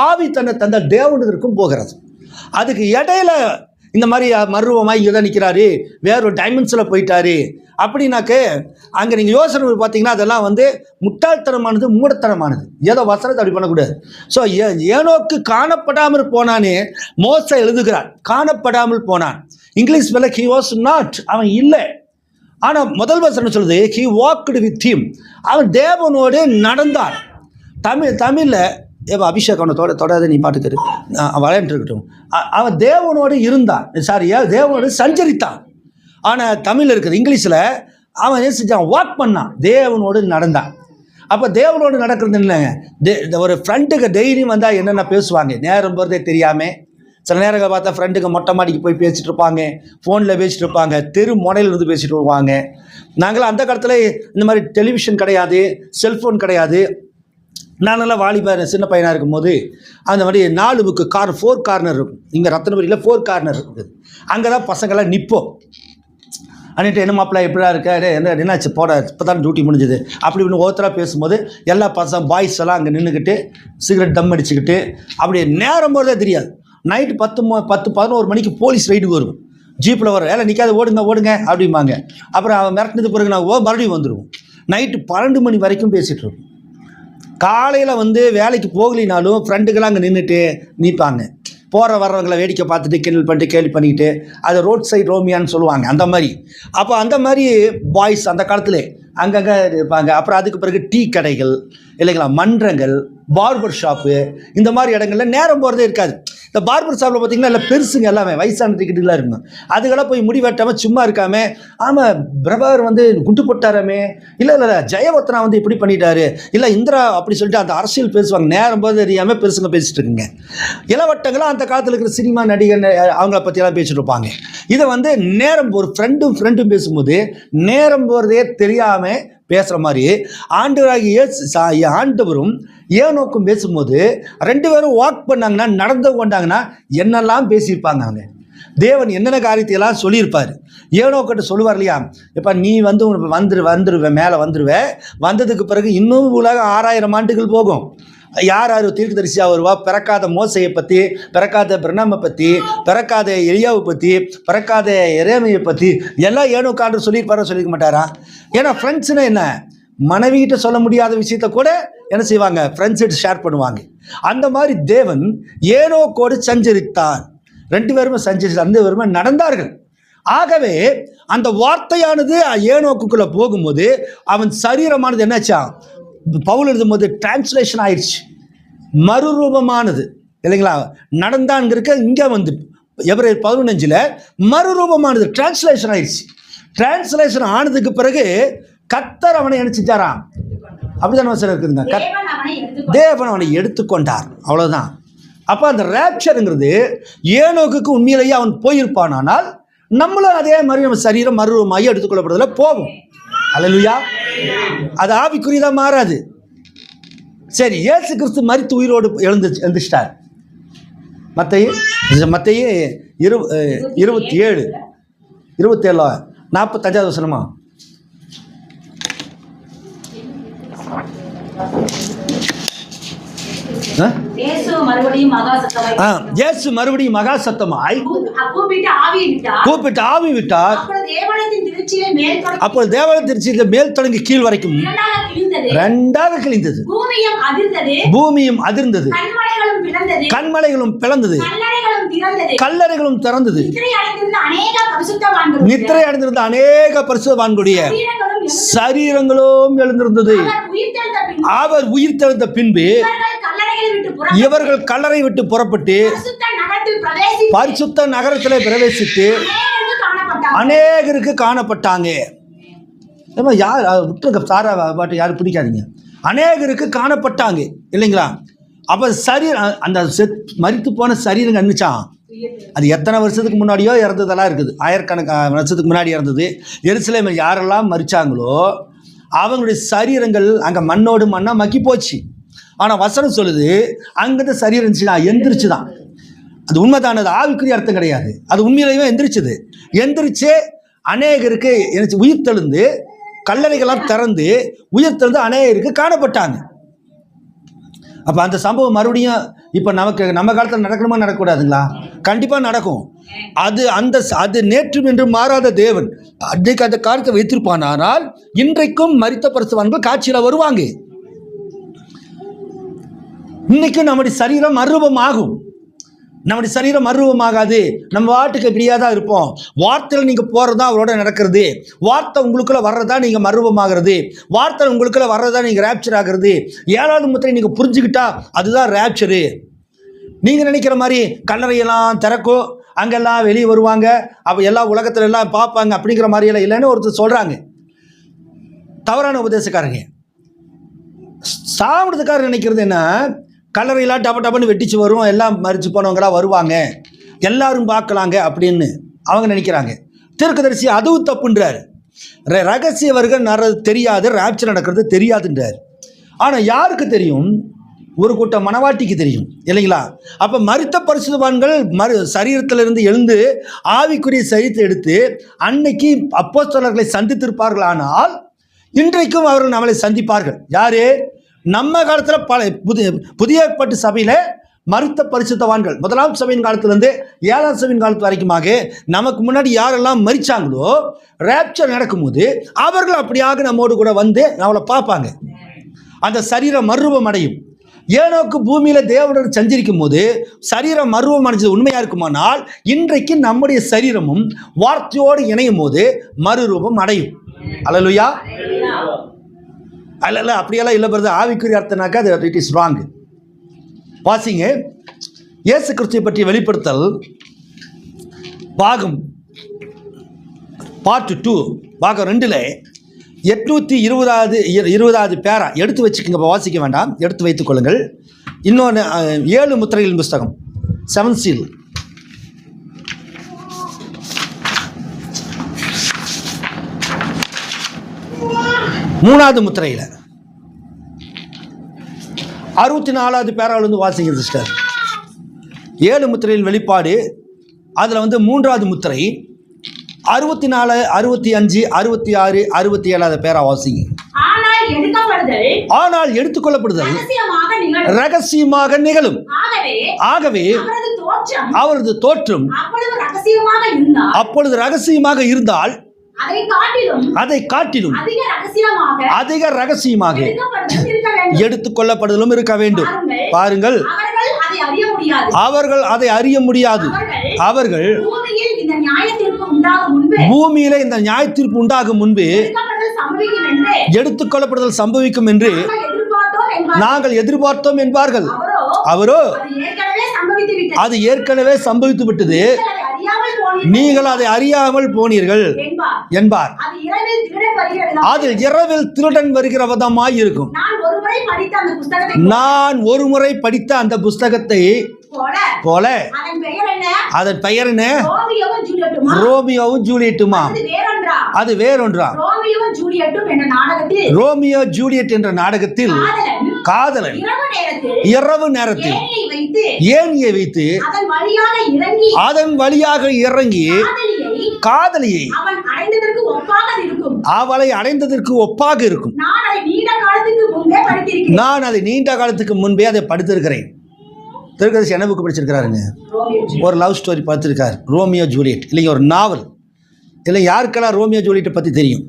ஆவி தன்னை தந்த தேவனதற்கும் போகிறது. அதுக்கு இடையில இந்த மாதிரி மருவமாய் இதை நிற்கிறாரு, வேற ஒரு டைமென்ஷனில் போயிட்டாரு அப்படின்னாக்க அங்கே நீங்கள் யோசனை பார்த்தீங்கன்னா அதெல்லாம் முட்டாள்தனமானது, மூடத்தனமானது. ஏதோ வசனத்தை அப்படி பண்ணக்கூடாது. ஸோ ஏனோக்கு காணப்படாமல் போனானே மோசே எழுதுகிறார், காணப்படாமல் போனான். இங்கிலீஷ் மேலே ஹி வாஸ் நாட், அவன் இல்லை. ஆனால் முதல் வசனம் சொல்லுது ஹி வாக்டு வித் ஹிம், அவன் தேவனோடு நடந்தான். தமிழில் ஏவா அபிஷேக் அவனை தொடாத நீ பாட்டுக்காரு விளையாண்டு இருக்கட்டும். அவன் தேவனோடு இருந்தான், தேவனோடு சஞ்சரித்தான். ஆனால் தமிழில் இருக்குது, இங்கிலீஷில் அவன் என்ன செஞ்சான்? வாக் பண்ணான், தேவனோடு நடந்தான். அப்போ தேவனோடு நடக்கிறது இல்லைங்க. ஒரு ஃப்ரெண்டுக்கு டெய்லியும் வந்தால் என்னென்ன பேசுவாங்க, நேரம் போகிறதே தெரியாமல். சில நேரங்கள் பார்த்தா ஃப்ரெண்டுக்கு மொட்டை மாடிக்கு போய் பேசிகிட்டு இருப்பாங்க, ஃபோனில் பேசிகிட்டு இருப்பாங்க, தெரு முனையில் இருந்து பேசிகிட்டு இருப்பாங்க. நாங்களாம் அந்த காலத்தில் இந்த மாதிரி டெலிவிஷன் கிடையாது, செல்ஃபோன் கிடையாது. நானெல்லாம் வாலிபர் சின்ன பையனாக இருக்கும்போது அந்த மாதிரி 4 புக்கு 4 கார்னர் இருக்கும். இங்கே ரத்னபுரியில் 4 கார்னர் இருக்குது. அங்கே தான் பசங்களாம் நிற்போம். அன்னிட்டு என்ன மாப்பிள்ளை எப்படியா இருக்க, என்னாச்சு போட, இப்போ தான் டியூட்டி முடிஞ்சுது அப்படி இப்படின்னு ஒருத்தராக பேசும்போது எல்லா பாய்ஸ் எல்லாம் அங்கே நின்றுக்கிட்டு சிகரெட் தம் அடிச்சுக்கிட்டு அப்படியே நேரம் போகிறதே தெரியாது. நைட்டு 10-11 மணிக்கு போலீஸ் ரைடு வரும், ஜீப்பில் வரும். எல்லாம் நிற்காது, ஓடுங்க அப்படிம்பாங்க. அப்புறம் அவன் மிரட்டினது பிறகு நாங்கள் மறுபடியும் வந்துடுவோம். நைட்டு 12 மணி வரைக்கும் பேசிகிட்டு இருக்கோம். காலையில் வேலைக்கு போகலினாலும் ஃப்ரெண்டுக்கெல்லாம் அங்கே நின்றுட்டு நிற்பாங்க. போகிற வர்றவங்களை வேடிக்கை பார்த்துட்டு கிண்டல் பண்ணிட்டு கேள்வி பண்ணிக்கிட்டு, அதை ரோட் சைடு ரோமியான்னு சொல்லுவாங்க அந்த மாதிரி. அப்போ அந்த மாதிரி பாய்ஸ் அந்த காலத்தில் அங்கங்கே இருப்பாங்க. அப்புறம் அதுக்கு பிறகு டீ கடைகள் இல்லைங்களா, மன்றங்கள், பார்பர் ஷாப்பு, இந்த மாதிரி இடங்கள்ல நேரம் போகிறதே இருக்காது. இந்த பார்பர் ஷாப்பில் பார்த்திங்கன்னா எல்லாம் பெருசுங்க, எல்லாமே வயசான டிக்கெட்டுகளாக இருக்கும். அதுக்கெல்லாம் போய் முடி வெட்டாமல் சும்மா இருக்காமல், ஆமாம் பிரபாகர் குண்டு போட்டாராமே, இல்லை ஜெயவர்த்தனா இப்படி பண்ணிட்டாரு, இல்லை இந்திரா அப்படி சொல்லிட்டு அந்த அரசியல் பேசுவாங்க. நேரம் போது தெரியாமல் பெருசுங்க பேசிட்டு இருக்குங்க. இளவட்டங்களாம் அந்த காலத்தில் இருக்கிற சினிமா நடிகர் அவங்கள பற்றியெல்லாம் பேசிட்டு இருப்பாங்க. இதை நேரம் ஒரு ஃப்ரெண்டும் பேசும்போது நேரம் போகிறதே தெரியாமல் பேசுகிற மாதிரி ஆண்டவரும் ஏனோக்கும் பேசும்போது 2 பேரும் வாக் பண்ணாங்கன்னா, நடந்து கொண்டாங்கன்னா என்னெல்லாம் பேசியிருப்பாங்க. அவங்க தேவன் என்னென்ன காரியத்தையெல்லாம் சொல்லியிருப்பார். ஏனோக்கிட்ட சொல்லுவார் இல்லையா, இப்போ நீ வந்துருவேன் மேலே வந்துடுவேன், வந்ததுக்கு பிறகு இன்னும் உலகம் 6000 ஆண்டுகள் போகும். யார் தீர்க்கதரிசியாக வருவா? பிறக்காத மோசையை பற்றி, பிறக்காத பிரணாமை பற்றி, பிறக்காத எலியாவை பற்றி, பிறக்காத எரேமியை பற்றி எல்லாம் ஏனோக்காண்டு சொல்லியிருக்க மாட்டாரா? ஏன்னா ஃப்ரெண்ட்ஸ்னா என்ன, மனைவிகிட்ட சொல்ல முடியாத விஷயத்த கூட என்ன செய்வாங்க, ஃப்ரெண்ட்ஸ்கிட்ட ஷேர் பண்ணுவாங்க. அந்த மாதிரி தேவன் ஏனோக்கோடு சஞ்சரித்தார். 2 பேருமே சஞ்சரித்து 2 பேருமே நடந்தார்கள். ஆகவே அந்த வார்த்தையானது ஏனோக்குள்ளே போகும்போது அவன் சரீரமானது என்னாச்சா, பவுல் எழுதும்போது டிரான்ஸ்லேஷன் ஆயிடுச்சு, மறுரூபமானது இல்லைங்களா. நடந்தான்ங்கிறக்க இங்கே எபிரேயர் 15 மறுரூபமானது டிரான்ஸ்லேஷன் ஆயிடுச்சு. டிரான்ஸ்லேஷன் ஆனதுக்கு பிறகு கர்த்தர் அவனை என்ன செஞ்சாராம், அப்படிதான் இருக்குதுங்க, தேவன் அவனை எடுத்துக்கொண்டார், அவ்வளோதான். அப்போ அந்த ரேப்சருங்கிறது ஏனோக்குக்கு உண்மையிலேயே அவன் போயிருப்பானால் நம்மளும் அதே மாதிரி நம்ம சரீரம் மறுரூபமாகி எடுத்துக்கொள்ளப்படுறதுல போகும். அல்லேலூயா. அது ஆவிக்குரியதாக மாறாது. சரி, இயேசு கிறிஸ்து மரித்து உயிரோடு எழுந்துச்சிட்டார். மத்தேயு 27 45 வசனமா? இயேசு மறுபடியும் மகா சத்தமாய் கூப்பிட்டு ஆவி விட்டார். அப்போ தேவாலய திருச்சியில மேல் தொடங்கி கீழ் வரைக்கும் 2ஆக கிழிந்தது. பூமியும் அதிர்ந்தது, கண்மலைகளும் பிளந்தது, கல்லறைகளும் திறந்தது. நித்திரை அடைந்திருந்த அநேக பரிசுத்தவான்களுடைய சரீரங்களும் எழுந்திருந்தது. அவர் உயிர் தெழுந்த பின்பு இவர்கள் கல்லறை விட்டு புறப்பட்டு பரிசுத்த நகரத்தில் பிரவேசித்து அநேகருக்கு காணப்பட்டாங்க. ஏமா யார் விட்டுருக்க சாரா பாட்டு யாரும் பிடிக்காதீங்க. அநேகருக்கு காணப்பட்டாங்க இல்லைங்களா? அப்போ அந்த மரித்து போன சரீரம் கண்ணுச்சான். அது எத்தனை வருஷத்துக்கு முன்னாடியோ இறந்ததெல்லாம் இருக்குது. ஆயிரக்கணக்கான வருஷத்துக்கு முன்னாடி இறந்தது. எருசலேமில் யாரெல்லாம் மரித்தாங்களோ அவங்களுடைய சரீரங்கள் அங்கே மண்ணோடு மண்ணாக மக்கி போச்சு. ஆனால் வசனம் சொல்லுது அங்கேருந்து சரீரம் இருந்துச்சுன்னா எந்திரிச்சு தான். அது உண்மைதானது, ஆவிக்குரிய அர்த்தம் கிடையாது. அது உண்மையிலேயே எந்திரிச்சுது. எந்திரிச்சு அநேகருக்கு உயிர் தெழுந்து கல்லறைகளாம் திறந்து உயிர் தெழுந்து அநேகருக்கு காணப்பட்டாங்க. அப்போ அந்த சம்பவம் மறுபடியும் இப்போ நம்ம காலத்தில் நடக்கணுமா நடக்கக்கூடாதுங்களா? கண்டிப்பாக நடக்கும். அது நேற்றும் என்று மாறாத தேவன் அன்றைக்கு அந்த காலத்தை வைத்திருப்பானால் இன்றைக்கும் மரித்த பரிசுத்தவான்கள் காட்சியில் வருவாங்க. இன்னைக்கும் நம்முடைய சரீரம் மறுரூபமாகும். நம்முடைய சரீரம் மறுரூபமாகாது. நம்ம வாட்டுக்கு இப்படியே தான் இருப்போம். வார்த்தையில் நீங்கள் போகிறதா அவரோட நடக்கிறது. வார்த்தை உங்களுக்குள்ளே வர்றதா நீங்கள் மறுரூபமாகிறது. வார்த்தை உங்களுக்குள்ளே வர்றதா நீங்கள் ரேப்சர் ஆகிறது. 7வது முத்திரை நீங்கள் புரிஞ்சுக்கிட்டா அதுதான் ரேப்சரு. நீங்கள் நினைக்கிற மாதிரி கல்லறையெல்லாம் திறக்கும், அங்கெல்லாம் வெளியே வருவாங்க, அப்போ எல்லா உலகத்துல எல்லாம் பார்ப்பாங்க அப்படிங்கிற மாதிரியெல்லாம் இல்லைன்னு ஒருத்தர் சொல்கிறாங்க. தவறான உபதேசக்காரங்க. சாப்பிட்றதுக்காரர் நினைக்கிறது என்ன, கல்லறையெல்லாம் டபன்னு வெட்டிச்சு வரும், எல்லாம் மறிச்சு போனவங்களாம் வருவாங்க, எல்லாரும் பார்க்கலாங்க அப்படின்னு அவங்க நினைக்கிறாங்க. தீர்க்கதரிசி அதுவும் தப்புன்றார். ரகசிய வருகை தெரியாது, ராப்சர் நடக்கிறது தெரியாதுன்றார். ஆனால் யாருக்கு தெரியும்? ஒரு கூட்டம் மனவாட்டிக்கு தெரியும் இல்லைங்களா? அப்போ மரித்த பரிசுத்தவான்கள் சரீரத்திலிருந்து எழுந்து ஆவிக்குரிய சரீரத்தை எடுத்து அன்னைக்கு அப்போஸ்தலர்களை சந்தித்திருப்பார்கள். ஆனால் இன்றைக்கும் அவர்கள் நம்மளை சந்திப்பார்கள். யாரு? நம்ம காலத்தில் புதிய ஏற்பாட்டு சபையில் மரித்த பரிசுத்தவான்கள் 1ஆம் சபையின் காலத்திலேருந்து 7ஆம் சபையின் காலத்து வரைக்குமாக நமக்கு முன்னாடி யாரெல்லாம் மரித்தாங்களோ ரேப்சர் நடக்கும்போது அவர்கள் அப்படியாக நம்மோடு கூட வந்து நம்மளை பார்ப்பாங்க. அந்த சரீரம் மறுரூபம் அடையும். ஏனோக்கு பூமியில் தேவனுடன் சஞ்சரிக்கும் போது சரீரம் மறுரூபம் அடைஞ்சது உண்மையாக இருக்குமானால் இன்றைக்கு நம்முடைய சரீரமும் வார்த்தையோடு இணையும் போது மறுரூபம் அடையும். அல்லேலூயா. அல்ல அப்படியெல்லாம் இல்லை பிரதர், ஆவிக்குரிய அர்த்தம்னாக்கா அது இட் இஸ் ராங். வாசிங்க, இயேசு கிறிஸ்துவை பற்றிய வெளிப்படுத்தல் பாகம் பார்ட் 2 பாகம் 2ல் 820வது பேரா எடுத்து வச்சுக்கோங்க. இப்போ வாசிக்க வேண்டாம், எடுத்து வைத்துக் கொள்ளுங்கள். இன்னொன்று 7 முத்திரைகளின் புஸ்தகம் 7 சீல். 3வது முத்திரையில் 64வது பேராவிலிருந்து வாசிங்க சிஸ்டர். 7 முத்திரையின் வெளிப்பாடு, அதில் 3வது முத்திரை 64, 65, 66, 67வது பேரா வாசிங்க. ஆனால் எடுத்துக்கொள்ளப்படுதல் ரகசியமாக நிகழும். ஆகவே அவரது தோற்றம் அப்பொழுது ரகசியமாக இருந்தால் அதை காட்டிலும் அதிக ரகசியமாக எடுத்துக்கொள்ளப்படுதலும் இருக்க வேண்டும். பாருங்கள், அவர்கள் அதை அறிய முடியாது. அவர்கள் பூமியில இந்த நியாய தீர்ப்பு உண்டாகும் முன்பு எடுத்துக்கொள்ளப்படுதல் சம்பவிக்கும் என்று நாங்கள் எதிர்பார்த்தோம் என்பார்கள். அவரோ அது ஏற்கனவே சம்பவித்து விட்டது, நீங்கள் அதை அறியாமல் போனீர்கள் என்பார். அதில் இரவில் திருடன் வருகிற விதமாய் இருக்கும். நான் ஒரு முறை படித்த அந்த புஸ்தகத்தை போல அதன் பெயர் என்ன? ரோமியோவும் ஜூலியட்டுமா? அது வேறொன்றா? ரோமியோ ஜூலியட் என்ற நாடகத்தில் காதலன் இரவு நேரத்தில் ஏணியை வைத்து அதன் வழியாக இறங்கி காதலியை அவளை அடைந்ததற்கு ஒப்பாக இருக்கும். நான் அதை நீண்ட காலத்துக்கு முன்பே அதை படித்திருக்கிறேன். திருக்கதர்சி என்ன புக்கு படிச்சிருக்கிறாருங்க? ஒரு லவ் ஸ்டோரி பார்த்துருக்காரு, ரோமியோ ஜூலியட். இல்லைங்க, ஒரு நாவல். இல்லை, யாருக்கெல்லாம் ரோமியோ ஜூலியட்டை பற்றி தெரியும்?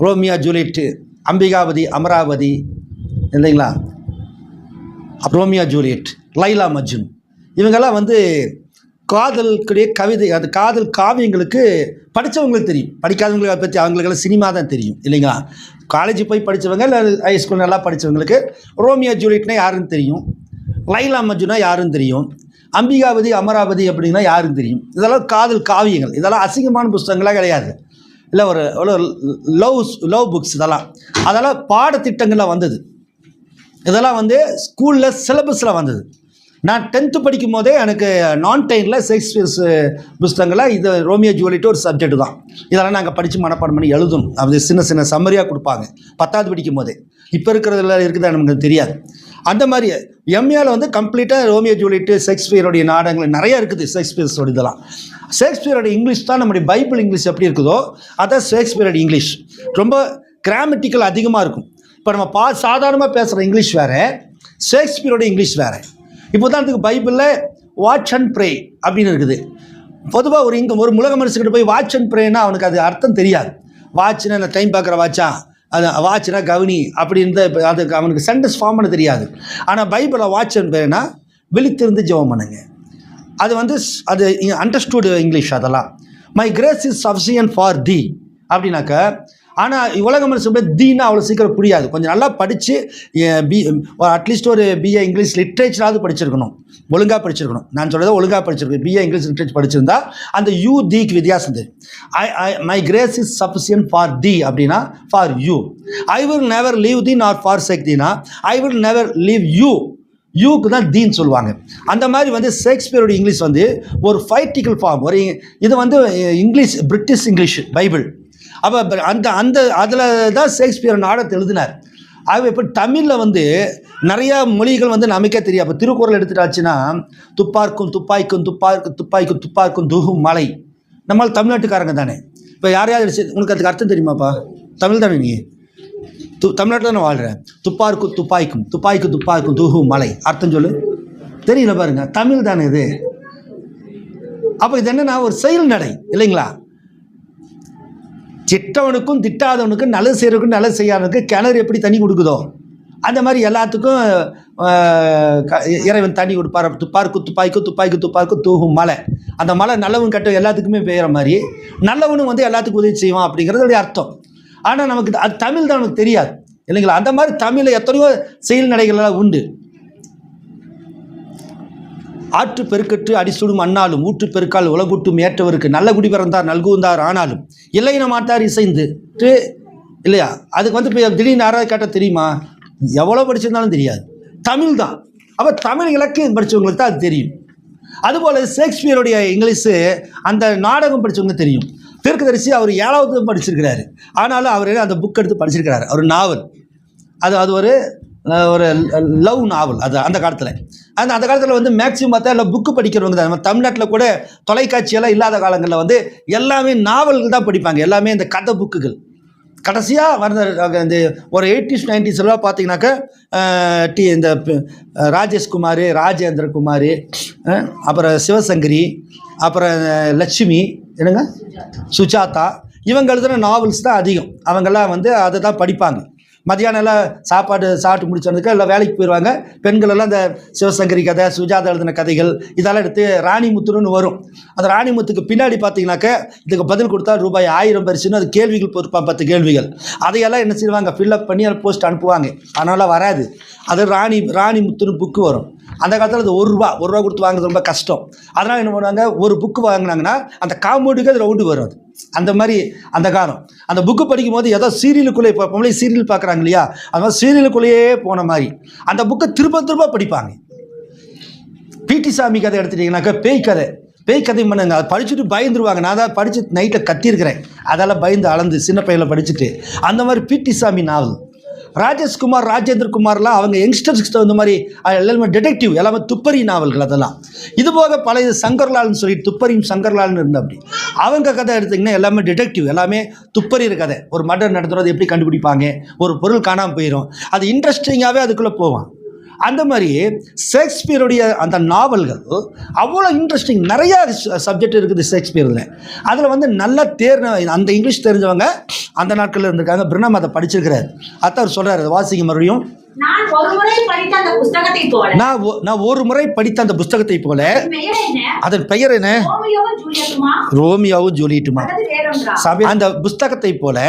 ரோமியோ ஜூலியட்டு, அம்பிகாபதி, அமராவதி, இல்லைங்களா? ரோமியோ ஜூலியட், லைலா மஜ்னு, இவங்கெல்லாம் காதலுக்குடைய கவிதை, அது காதல் காவியங்களுக்கு படித்தவங்களுக்கு தெரியும். படிக்காதவங்களுக்கு அதை பற்றி அவங்களுக்கெல்லாம் சினிமா தான் தெரியும் இல்லைங்களா? காலேஜ் போய் படித்தவங்க இல்லை ஹைஸ்கூல் நல்லா படித்தவங்களுக்கு ரோமியோ ஜூலியட்னா யாருன்னு தெரியும், லைலா மஜ்னுனா யாருன்னு தெரியும், அம்பிகாபதி, அமராவதி அப்படின்னா யாருன்னு தெரியும். இதெல்லாம் காதல் காவியங்கள். இதெல்லாம் அசிங்கமான புஸ்தகங்களாக கிடையாது. இல்லை ஒரு லவ் புக்ஸ் அதெல்லாம் பாடத்திட்டங்களில் வந்தது. இதெல்லாம் வந்து ஸ்கூலில் சிலபஸில் வந்தது. நான் 10th படிக்கும் போதே எனக்கு நான்-10ல் ஷேக்ஸ்பியர்ஸ் புஸ்தகங்களில் இது ரோமியோ ஜூலியட் ஒரு சப்ஜெக்ட் தான். இதெல்லாம் நாங்கள் படித்து மனப்பாடம் பண்ணி எழுதணும். அது சின்ன சம்மரியாக கொடுப்பாங்க 10th படிக்கும் போதே. இப்போ இருக்கிறதுல இருக்குதா நமக்கு தெரியாது. அந்த மாதிரி எம்ஏல வந்து கம்ப்ளீட்டாக ரோமியோ ஜூலியட், ஷேக்ஸ்பியருடைய நாடகங்கள் நிறைய இருக்குது. ஷேக்ஸ்பியர்ஸோட இதெல்லாம் ஷேக்ஸ்பியரோட இங்கிலீஷ் தான் நம்முடைய பைபிள் இங்கிலீஷ் எப்படி இருக்குதோ அதான் ஷேக்ஸ்பியரோட இங்கிலீஷ். ரொம்ப கிராமட்டிக்கல் அதிகமாக இருக்கும். இப்போ நம்ம சாதாரணமாக பேசுகிற இங்கிலீஷ் வேறு, ஷேக்ஸ்பியரோட இங்கிலீஷ் வேறு. இப்போ தான் பைபிளில் வாட்ச் அண்ட் ப்ரே அப்படின்னு இருக்குது. பொதுவாக ஒரு உலக மனுஷங்கிட்ட போய் வாட்ச் அண்ட் ப்ரேன்னா அவனுக்கு அது அர்த்தம் தெரியாது. வாட்ச்னா நான் டைம் பார்க்குற வாட்சா, அது வாட்ச்னா கவனி அப்படின்ற அதுக்கு அவனுக்கு சென்டென்ஸ் ஃபார்ம் பண்ண தெரியாது. ஆனால் பைபிளில் வாட்ச் அண்ட் ப்ரேனா விழித்திருந்து ஜெபம் பண்ணுங்க. அது வந்து அது அண்டர்ஸ்டூட் இங்கிலீஷ். அதெல்லாம் my grace is sufficient for தி அப்படின்னாக்கா. ஆனால் உலக மனுஷன் தீனா அவ்வளோ சீக்கிரம் புரியாது. கொஞ்சம் நல்லா படித்து அட்லீஸ்ட் ஒரு பிஏ இங்கிலீஷ் லிட்ரேச்சராவது படிச்சிருக்கணும், ஒழுங்காக படிச்சிருக்கணும். நான் சொல்கிறத ஒழுங்காக படிச்சிருக்கேன். பிஏ இங்கிலீஷ் லிட்ரேச்சர் படிச்சிருந்தா அந்த யூ தீக்கு வித்தியாசம் தெரியும். My grace is sufficient for thee அப்படின்னா for you. I will never leave thee nor forsake தினா I will never leave you. யூக்கு தான் தீன்னு சொல்லுவாங்க. அந்த மாதிரி வந்து ஷேக்ஸ்பியரோட இங்கிலீஷ் வந்து ஒரு ஃபைட்டிக்கல் ஃபார்ம். இது வந்து இங்கிலீஷ், பிரிட்டிஷ் இங்கிலீஷ் பைபிள். அப்போ அந்த அதில் தான் ஷேக்ஸ்பியர் நாடகத்தை எழுதினார். ஆகவே இப்போ தமிழில் வந்து நிறையா மொழிகள் வந்து நமக்கே தெரியும். அப்போ திருக்குறள் எடுத்துட்டாச்சுன்னா துப்பார்க்கும் துப்பாய்க்கும் துகும் மலை. நம்மளால் தமிழ்நாட்டுக்காரங்க தானே. இப்போ யாரையாவது உனக்கு அதுக்கு அர்த்தம் தெரியுமாப்பா? தமிழ் தானே நீ, தமிழ்நாட்டில் தானே வாழ்கிறேன். துப்பாய்க்கும் துகும் மலை அர்த்தம் சொல்லு. தெரியல பாருங்க, தமிழ் தானே இது. அப்போ இது என்னன்னா ஒரு செயல் நடை இல்லைங்களா? திட்டவனுக்கும் திட்டாதவனுக்கும், நல்லது செய்கிறவனுக்கும் நல்லது செய்யாதவனுக்கு கிணறு எப்படி தண்ணி கொடுக்குதோ அந்த மாதிரி எல்லாத்துக்கும் இறைவன் தண்ணி கொடுப்பார். துப்பாய்க்கும் தூகும் மலை. அந்த மலை நல்லவன் கட்ட எல்லாத்துக்குமே பெய்கிற மாதிரி நல்லவனும் வந்து எல்லாத்துக்கும் உதவி செய்வான் அப்படிங்கிறதுடைய அர்த்தம். ஆனால் நமக்கு அது தமிழ் தான் நமக்கு தெரியாது இல்லைங்களா? அந்த மாதிரி தமிழில் எத்தனையோ செயல் நடைகள்லாம் உண்டு. ஆற்று பெருக்கற்று அடிசுடும் அண்ணாலும் ஊற்று பெருக்கால் உலகூட்டும் ஏற்றவருக்கு நல்ல குடி பிறந்தார் நல்குந்தார் ஆனாலும் இல்லைன மாட்டார் இசைந்து இல்லையா? அதுக்கு வந்து இப்போ திடீர்னு யாராவது கேட்டால் தெரியுமா? எவ்வளோ படிச்சிருந்தாலும் தெரியாது. தமிழ் தான். அப்போ தமிழ் இலக்கியம் படித்தவங்களுக்கு தான் அது தெரியும். அதுபோல் ஷேக்ஸ்பியருடைய இங்கிலீஷு அந்த நாடகம் படித்தவங்க தெரியும். தீர்க்கதரிசி அவர் 7வது படிச்சிருக்கிறாரு. ஆனாலும் அவர் அந்த புக் எடுத்து படிச்சிருக்கிறாரு. அவர் நாவல் அது ஒரு லவ் நாவல். அது அந்த காலத்தில் வந்து மேக்ஸிமம் பார்த்தா இல்லை புக்கு படிக்கிறவங்க தான். நம்ம தமிழ்நாட்டில் கூட தொலைக்காட்சியெல்லாம் இல்லாத காலங்களில் வந்து எல்லாமே நாவல்கள் தான் படிப்பாங்க. எல்லாமே இந்த கதை புக்குகள். கடைசியாக வந்த இந்த ஒரு 80s 90s பார்த்தீங்கன்னாக்கா இந்த ராஜேஷ்குமார், ராஜேந்திரகுமார், அப்புறம் சிவசங்கரி, அப்புறம் லட்சுமி, என்னங்க சுஜாதா, இவங்க எழுதுகிற நாவல்ஸ் தான் அதிகம். அவங்கெல்லாம் வந்து அதை தான் படிப்பாங்க. மதியானம் எல்லாம் சாப்பிட்டு முடிச்சதுக்கு எல்லாம் வேலைக்கு போயிடுவாங்க. பெண்கள் எல்லாம் இந்த சிவசங்கரி கதை, சுஜாதா எழுதின கதைகள் இதெல்லாம் எடுத்து ராணிமுத்துன்னு வரும். அந்த ராணிமுத்துக்கு பின்னாடி பார்த்தீங்கன்னாக்க இதுக்கு பதில் கொடுத்தா ரூபாய் 1000 பரிசுன்னு அது கேள்விகள் பொறுப்பான், 10 கேள்விகள். அதையெல்லாம் என்ன செய்வாங்க, ஃபில்லப் பண்ணி அதை போஸ்ட் அனுப்புவாங்க. அதனால் வராது. அது ராணிமுத்துன்னு புக்கு வரும். அந்த காலத்தில் அது ஒரு ரூபா கொடுத்து வாங்குறது ரொம்ப கஷ்டம். அதனால் என்ன பண்ணுவாங்க, ஒரு புக்கு வாங்கினாங்கன்னா அந்த காம்பவுண்டுக்கு அது ரவுண்டு வரும். அது அந்த மாதிரி அந்த காலம். அந்த புக்கு படிக்கும் போது ஏதோ சீரியலுக்குள்ளே, இப்போ பொம்பளை சீரியல் பார்க்குறாங்க இல்லையா, அது மாதிரி சீரியலுக்குள்ளேயே போன மாதிரி அந்த புக்கை திரும்ப படிப்பாங்க. பிடி சாமி கதை எடுத்துட்டிங்கனாக்கா பேய் கதை பண்ணுங்க. அதை படிச்சுட்டு பயந்துருவாங்க. நான் தான் படித்து நைட்டில் கத்திருக்கிறேன். அதெல்லாம் பயந்து அளந்து சின்ன பையனில் படிச்சுட்டு. அந்த மாதிரி பிடி சாமி நாவல். ராஜேஷ்குமார், ராஜேந்திரகுமார்லாம் அவங்க யங்ஸ்டர்ஸ்க்கு தகுந்த மாதிரி எல்லாமே டிடெக்டிவ், எல்லாமே துப்பறி நாவல்கள். அதெல்லாம் இது போக பழைய சங்கர்லால்னு சொல்லி துப்பறியும் சங்கர்லால்னு இருந்தா அப்படி அவங்க கதை எடுத்திங்கன்னா எல்லாமே டிடெக்டிவ், எல்லாமே துப்பறிகிற கதை. ஒரு மர்டர் நடத்துறது எப்படி கண்டுபிடிப்பாங்க, ஒரு பொருள் காணாமல் போயிடும், அது இன்ட்ரெஸ்டிங்காகவே அதுக்குள்ளே போவான். அந்த மாதிரி ஷேக்ஸ்பியருடைய அந்த நாவல்கள் அவ்வளோ இன்ட்ரெஸ்டிங். நிறையா சப்ஜெக்ட் இருக்குது ஷேக்ஸ்பியரில். அதில் வந்து நல்லா அந்த இங்கிலீஷ் தெரிஞ்சவங்க அந்த நாட்களில் இருந்திருக்காங்க. பிரணம் அதை படிச்சிருக்கிறார். அதான் அவர் சொல்கிறார், அதை வாசிங்க மறுபடியும். நான் ஒரு முறை படித்த அந்த புஸ்தகத்தை போல அதன் பெயர் என்ன? ரோமியோவும் ஜூலியட்டுமா. அந்த புஸ்தகத்தை போல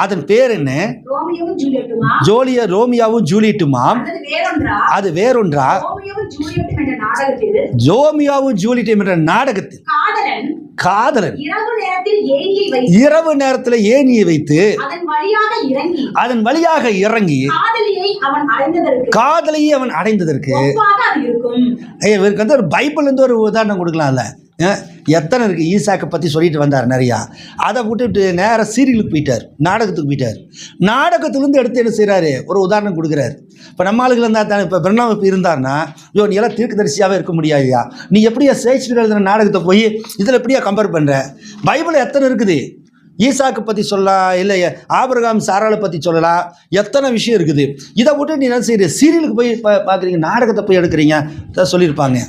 அதன் பேர் என்ன? ரோமியாவும் ஜூலியட்டுமாம். அது வேறொன்றா? ரோமியோவும் ஜூலியட்டும் என்ற நாடகத்தில் காதலன் இரவு நேரத்தில் ஏணியை வைத்து அதன் வழியாக இறங்கி காதலியை அவன் அடைந்ததற்கு இவருக்கு வந்து ஒரு பைபிள் இருந்து ஒரு உதாரணம் கொடுக்கலாம்ல. எத்தனை இருக்கு? ஈசாக்கை பற்றி சொல்லிட்டு வந்தார் நிறையா. அதை விட்டுட்டு நேராக சீரியலுக்கு போயிட்டார், நாடகத்துக்கு போயிட்டார். நாடகத்துலேருந்து எடுத்து என்ன செய்கிறாரு? ஒரு உதாரணம் கொடுக்குறாரு. இப்போ நம்ம ஆளுகள் இருந்தால் தானே, இப்போ பிரணாம் இருந்தார்னா, ஐயோ நீ எல்லாம் தீர்க்கதரிசியாகவே இருக்க முடியாதுயா, நீ எப்படியா ஷேக்ஸ்பியர் எழுதுன நாடகத்தை போய் இதில் எப்படியா கம்பேர் பண்ணுற? பைபிள் எத்தனை இருக்குது? ஈசாக்கு பற்றி சொல்லலாம், இல்லை ஆபிரகாம் சாராளை பற்றி சொல்லலாம், எத்தனை விஷயம் இருக்குது. இதை விட்டு நீ என்ன செய்யுற? சீரியலுக்கு போய் பார்க்குறீங்க, நாடகத்தை போய் எடுக்கிறீங்க. சொல்லியிருப்பாங்க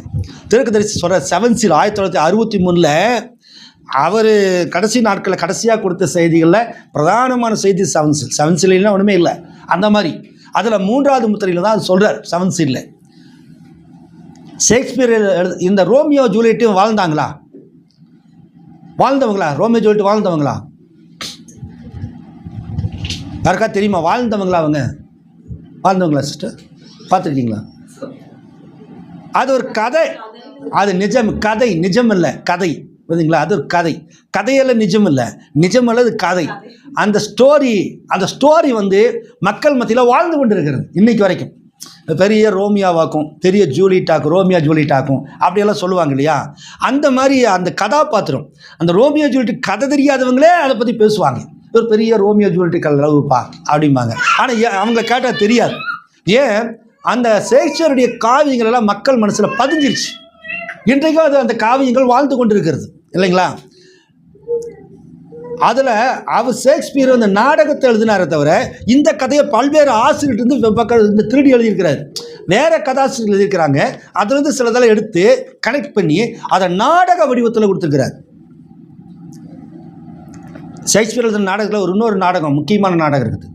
தீர்க்கதரிசி சொல்கிற 7 சீல் 1963 அவர் கடைசி நாட்களில் கடைசியாக கொடுத்த செய்திகளில் பிரதானமான செய்தி 7 சீல். 7 சீல்லாம் ஒன்றுமே இல்லை. அந்த மாதிரி அதில் 3வது முத்திரையில் தான் அது சொல்கிறார் 7 சீலில். ஷேக்ஸ்பியர் இந்த ரோமியோ ஜூலியட்டும் வாழ்ந்தாங்களா? ரோமியோ ஜூலியட் வாழ்ந்தவங்களா? யாருக்கா தெரியுமா வாழ்ந்தவங்களா? வாழ்ந்தவங்களா சிஸ்டர்? பார்த்துருக்கீங்களா? அது ஒரு கதை, அது நிஜம். கதை நிஜம் இல்லை, கதை. புரியுதுங்களா? அது ஒரு கதை. கதையெல்லாம் நிஜம் இல்லை, நிஜம் அல்லது கதை. அந்த ஸ்டோரி வந்து மக்கள் மத்தியில் வாழ்ந்து கொண்டு இருக்கிறது இன்னைக்கு வரைக்கும். பெரிய ரோமியாவாக்கும், பெரிய ஜூலியட்டாக்கும், ரோமியா ஜூலியட்டாக்கும் அப்படியெல்லாம் சொல்லுவாங்க இல்லையா? அந்த மாதிரி அந்த கதாபாத்திரம், அந்த ரோமியோ ஜூலியட் கதை தெரியாதவங்களே அதை பற்றி பேசுவாங்க. ஒரு பெரிய ரோமியோ ஜூலியட் லவ்ப்பா அப்படிம்பாங்க. ஆனால் அவங்க கேட்டால் தெரியாது. ஏன்? அந்த ஷேக்ஸ்பியருடைய காவியங்கள் எல்லாம் மக்கள் மனசில் பதிஞ்சிருச்சு. இன்றைக்கும் அது அந்த காவியங்கள் வாழ்ந்து கொண்டு இருக்கிறது இல்லைங்களா? அதில் அவர் ஷேக்ஸ்பியர் அந்த நாடகத்தை எழுதினாரே தவிர இந்த கதையை பல்வேறு ஆசிரியர்கிட்ட திருடி எழுதியிருக்கிறார். வேற கதாசிரியர் எழுதியிருக்கிறாங்க. அதுலேருந்து சிலதெல்லாம் எடுத்து கனெக்ட் பண்ணி அதை நாடக வடிவத்தில் கொடுத்துருக்கிறார். ஷேக்ஸ்பியர் எழுதின நாடகத்தில் இன்னொரு நாடகம், முக்கியமான நாடகம் இருக்குது.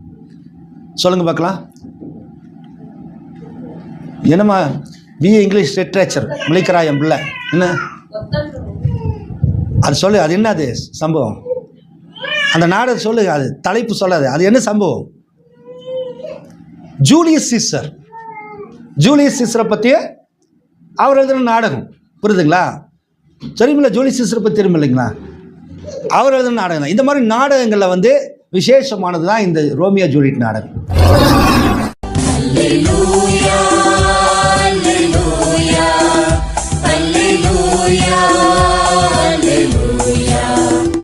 சொல்லுங்க பார்க்கலாம். என்னம்மா? பிஏ இங்கிலீஷ் லிட்ரேச்சர் மலிக்கராயம் பிள்ளை என்ன அது சொல்லு. அது என்ன? அது சம்பவம், அந்த நாடகம் சொல்லு. அது தலைப்பு சொல்லாது. அது என்ன சம்பவம்? ஜூலியஸ் சீசரை பற்றி அவர் எழுதின நாடகம். புரியுதுங்களா? தெரியுமில்ல? ஜூலியஸ் சீசரை பற்றி தெரியும் இல்லைங்களா? அவர் எழுதின நாடகம் தான். இந்த மாதிரி நாடகங்களில் வந்து விசேஷமானது தான் இந்த ரோமியோ ஜூலியட் நாடகம். Hallelujah, hallelujah, hallelujah.